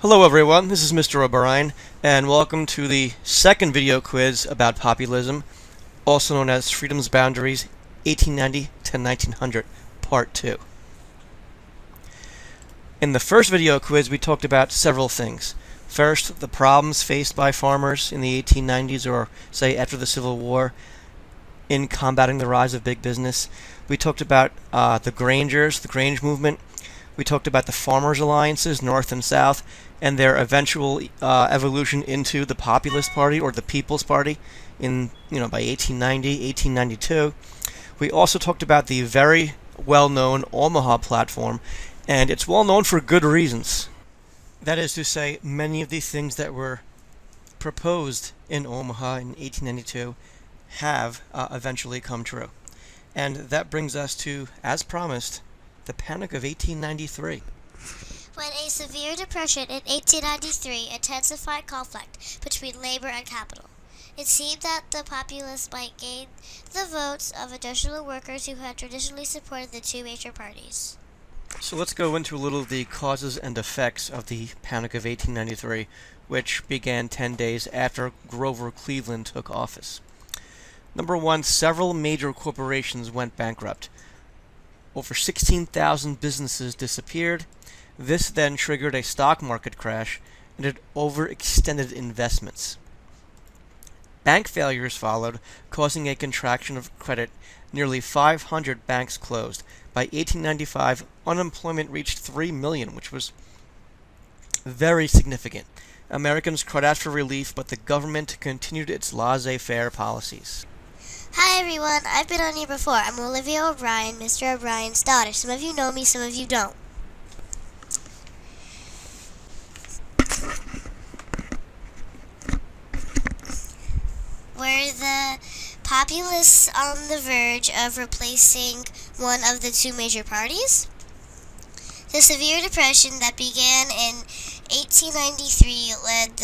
Hello everyone, this is Mr. O'Brien, and welcome to the second video quiz about populism, also known as Freedom's Boundaries 1890 to 1900, Part 2. In the first video quiz, we talked about several things. First, the problems faced by farmers in the 1890s, or say after the Civil War, in combating the rise of big business. We talked about the Grangers, the Grange movement. We talked about the farmers' alliances, North and South, and their eventual evolution into the Populist Party or the People's Party by 1890, 1892. We also talked about the very well-known Omaha platform, and it's well known for good reasons. That is to say, many of the things that were proposed in Omaha in 1892 have eventually come true. And that brings us to, as promised, the Panic of 1893. When a severe depression in 1893 intensified conflict between labor and capital, it seemed that the populists might gain the votes of industrial workers who had traditionally supported the two major parties. So let's go into a little of the causes and effects of the Panic of 1893, which began 10 days after Grover Cleveland took office. Number one, several major corporations went bankrupt. Over 16,000 businesses disappeared. This then triggered a stock market crash, and it overextended investments. Bank failures followed, causing a contraction of credit. Nearly 500 banks closed. By 1895, unemployment reached 3 million, which was very significant. Americans cried out for relief, but the government continued its laissez-faire policies. Hi everyone, I've been on here before. I'm Olivia O'Brien, Mr. O'Brien's daughter. Some of you know me, some of you don't. Were the populists on the verge of replacing one of the two major parties? The severe depression that began in 1893 led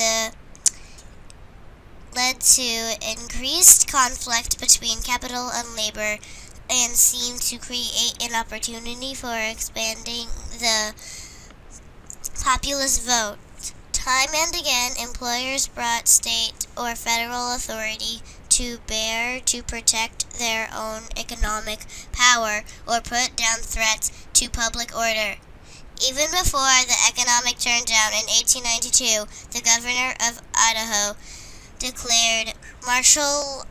to increased conflict between capital and labor and seemed to create an opportunity for expanding the populist vote. Time and again, employers brought state or federal authority to bear to protect their own economic power or put down threats to public order. Even before the economic turndown in 1892, the governor of Idaho declared martial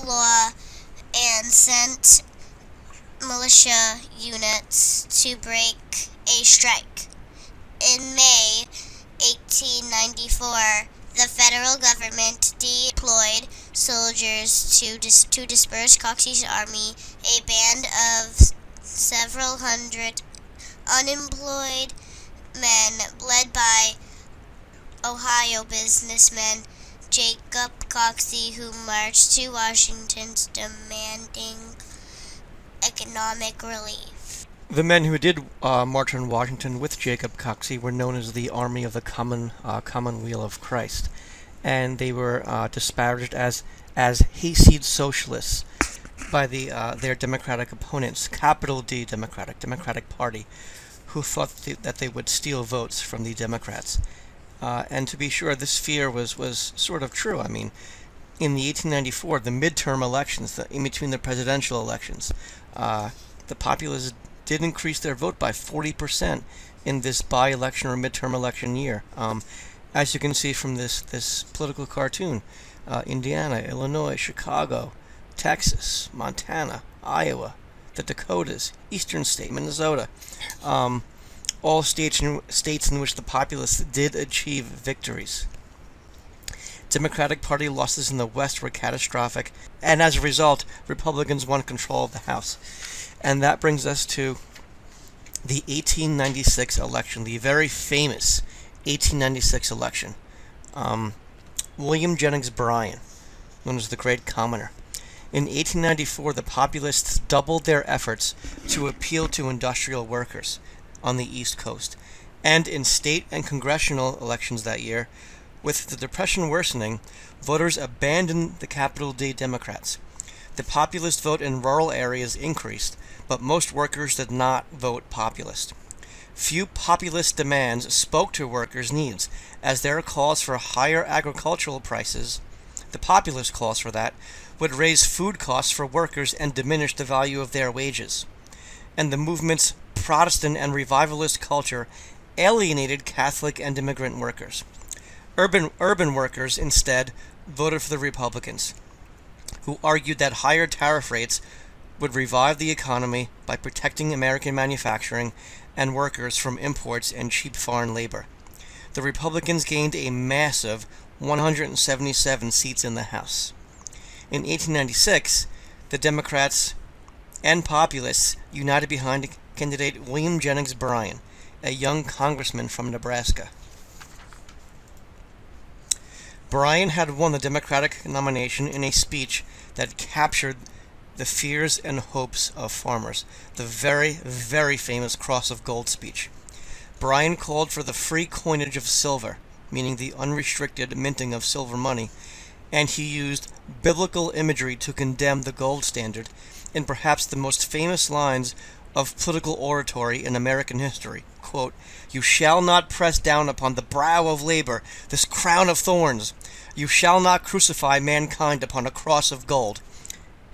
law and sent militia units to break a strike. In May 1894, the federal government deployed soldiers to disperse Coxey's army. A band of several hundred unemployed men, led by Ohio businessman Jacob Coxey, who marched to Washington demanding economic relief. The men who did march on Washington with Jacob Coxey were known as the Army of the Commonweal of Christ, and they were disparaged as hayseed socialists by their Democratic opponents, capital D Democratic Party, who thought that they would steal votes from the Democrats. And to be sure, this fear was sort of true. I mean, in the 1894, the midterm elections, in between the presidential elections, the populists did increase their vote by 40% in this by-election or midterm election year. As you can see from this political cartoon, Indiana, Illinois, Chicago, Texas, Montana, Iowa, the Dakotas, Eastern State, Minnesota, all states in which the populists did achieve victories. Democratic Party losses in the West were catastrophic, and as a result, Republicans won control of the House. And that brings us to the 1896 election, the very famous 1896 election. William Jennings Bryan, known as the Great Commoner. In 1894, the populists doubled their efforts to appeal to industrial workers on the East Coast. And in state and congressional elections that year, with the Depression worsening, voters abandoned the capital D Democrats. The populist vote in rural areas increased, but most workers did not vote populist. Few populist demands spoke to workers' needs, as their calls for higher agricultural prices, the populist calls for that, would raise food costs for workers and diminish the value of their wages. And the movement's Protestant and revivalist culture alienated Catholic and immigrant workers. Urban workers, instead, voted for the Republicans, who argued that higher tariff rates would revive the economy by protecting American manufacturing and workers from imports and cheap foreign labor. The Republicans gained a massive 177 seats in the House. In 1896, the Democrats and Populists united behind candidate William Jennings Bryan, a young congressman from Nebraska. Bryan had won the Democratic nomination in a speech that captured the fears and hopes of farmers, the very, very famous Cross of Gold speech. Bryan called for the free coinage of silver, meaning the unrestricted minting of silver money, and he used biblical imagery to condemn the gold standard in perhaps the most famous lines of political oratory in American history. Quote, "You shall not press down upon the brow of labor this crown of thorns. You shall not crucify mankind upon a cross of gold."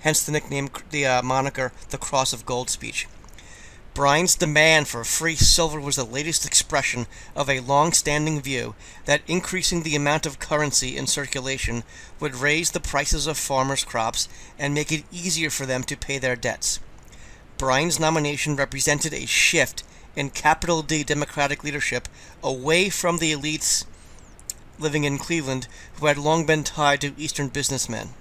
Hence the nickname, the moniker, the Cross of Gold speech. Bryan's demand for free silver was the latest expression of a long-standing view that increasing the amount of currency in circulation would raise the prices of farmers' crops and make it easier for them to pay their debts. Bryan's nomination represented a shift in capital D Democratic leadership away from the elites living in Cleveland who had long been tied to Eastern businessmen.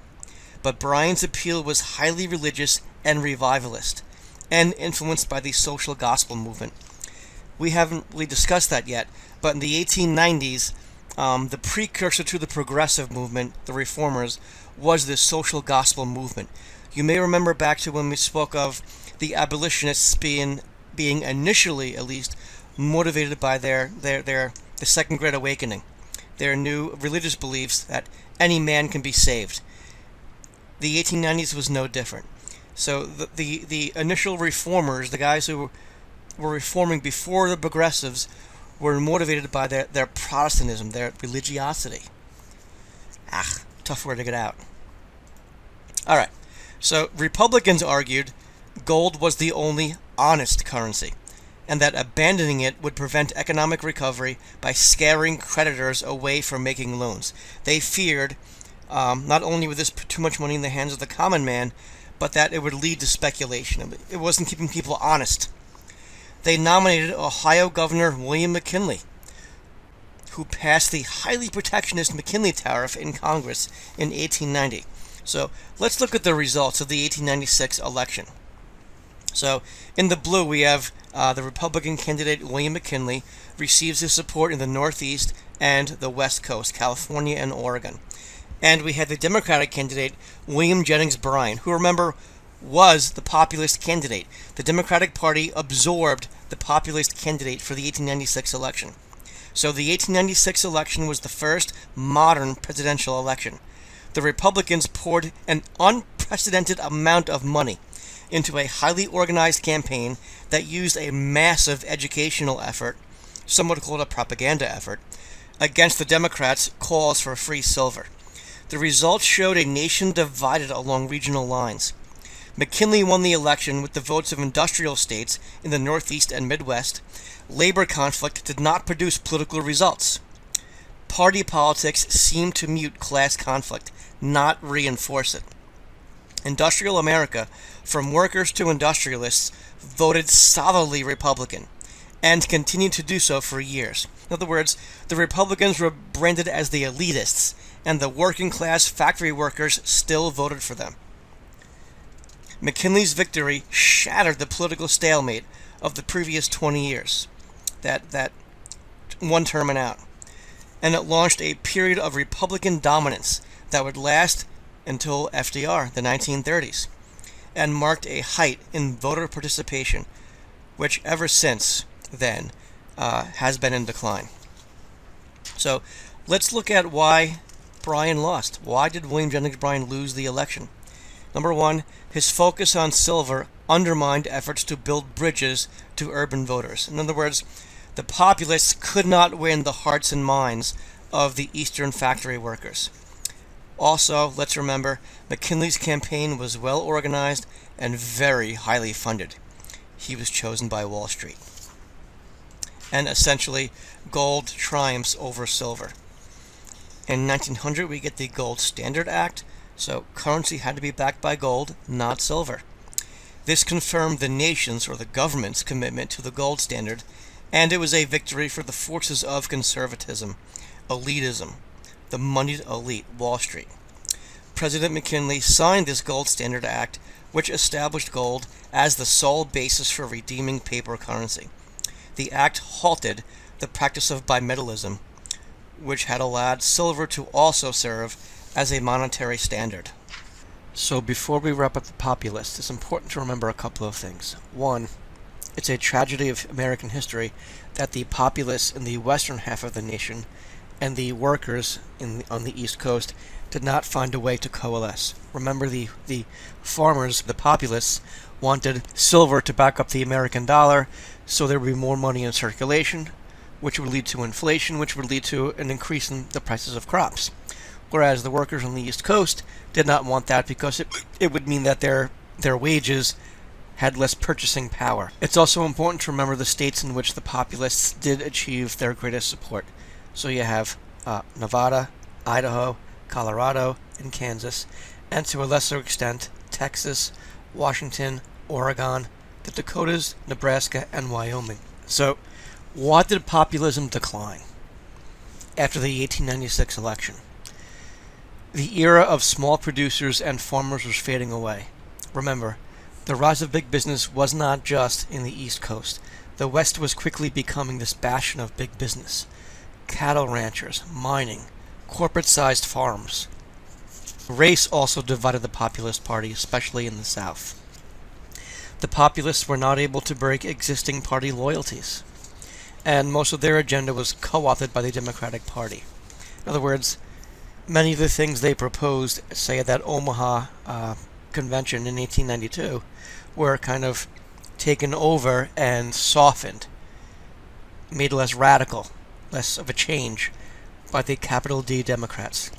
But Bryan's appeal was highly religious and revivalist, and influenced by the social gospel movement. We haven't really discussed that yet, but in the 1890s, the precursor to the progressive movement, the reformers, was the social gospel movement. You may remember back to when we spoke of the abolitionists being initially, at least, motivated by the Second Great Awakening, their new religious beliefs that any man can be saved. The 1890s was no different. So the initial reformers, the guys who were reforming before the progressives, were motivated by their Protestantism, their religiosity. Tough word to get out. Alright, so Republicans argued gold was the only honest currency, and that abandoning it would prevent economic recovery by scaring creditors away from making loans. They feared not only would this put too much money in the hands of the common man, but that it would lead to speculation. It wasn't keeping people honest. They nominated Ohio Governor William McKinley, who passed the highly protectionist McKinley Tariff in Congress in 1890. So let's look at the results of the 1896 election. So in the blue we have the Republican candidate William McKinley receives his support in the Northeast and the West Coast, California and Oregon. And we had the Democratic candidate, William Jennings Bryan, who, remember, was the populist candidate. The Democratic Party absorbed the populist candidate for the 1896 election. So the 1896 election was the first modern presidential election. The Republicans poured an unprecedented amount of money into a highly organized campaign that used a massive educational effort, some would call it a propaganda effort, against the Democrats' calls for free silver. The results showed a nation divided along regional lines. McKinley won the election with the votes of industrial states in the Northeast and Midwest. Labor conflict did not produce political results. Party politics seemed to mute class conflict, not reinforce it. Industrial America, from workers to industrialists, voted solidly Republican, and continued to do so for years. In other words, the Republicans were branded as the elitists, and the working-class factory workers still voted for them. McKinley's victory shattered the political stalemate of the previous 20 years, that one term and out, and it launched a period of Republican dominance that would last until FDR, the 1930s, and marked a height in voter participation, which ever since then has been in decline. So let's look at why Bryan lost. Why did William Jennings Bryan lose the election? Number one, his focus on silver undermined efforts to build bridges to urban voters. In other words, the populists could not win the hearts and minds of the Eastern factory workers. Also, let's remember, McKinley's campaign was well organized and very highly funded. He was chosen by Wall Street. And essentially, gold triumphs over silver. In 1900, we get the Gold Standard Act, so currency had to be backed by gold, not silver. This confirmed the nation's or the government's commitment to the gold standard, and it was a victory for the forces of conservatism, elitism, the moneyed elite, Wall Street. President McKinley signed this Gold Standard Act, which established gold as the sole basis for redeeming paper currency. The act halted the practice of bimetallism, which had allowed silver to also serve as a monetary standard. So before we wrap up the populists, it's important to remember a couple of things. One, it's a tragedy of American history that the populists in the western half of the nation and the workers on the East Coast did not find a way to coalesce. Remember, the farmers, the populists, wanted silver to back up the American dollar so there would be more money in circulation, which would lead to inflation, which would lead to an increase in the prices of crops. Whereas the workers on the East Coast did not want that because it would mean that their wages had less purchasing power. It's also important to remember the states in which the populists did achieve their greatest support. So you have Nevada, Idaho, Colorado, and Kansas, and to a lesser extent, Texas, Washington, Oregon, the Dakotas, Nebraska, and Wyoming. So, why did populism decline after the 1896 election? The era of small producers and farmers was fading away. Remember, the rise of big business was not just in the East Coast. The West was quickly becoming this bastion of big business. Cattle ranchers, mining, corporate-sized farms. Race also divided the Populist Party, especially in the South. The populists were not able to break existing party loyalties, and most of their agenda was co-opted by the Democratic Party. In other words, many of the things they proposed, say at that Omaha convention in 1892, were kind of taken over and softened, made less radical, less of a change by the capital D Democrats.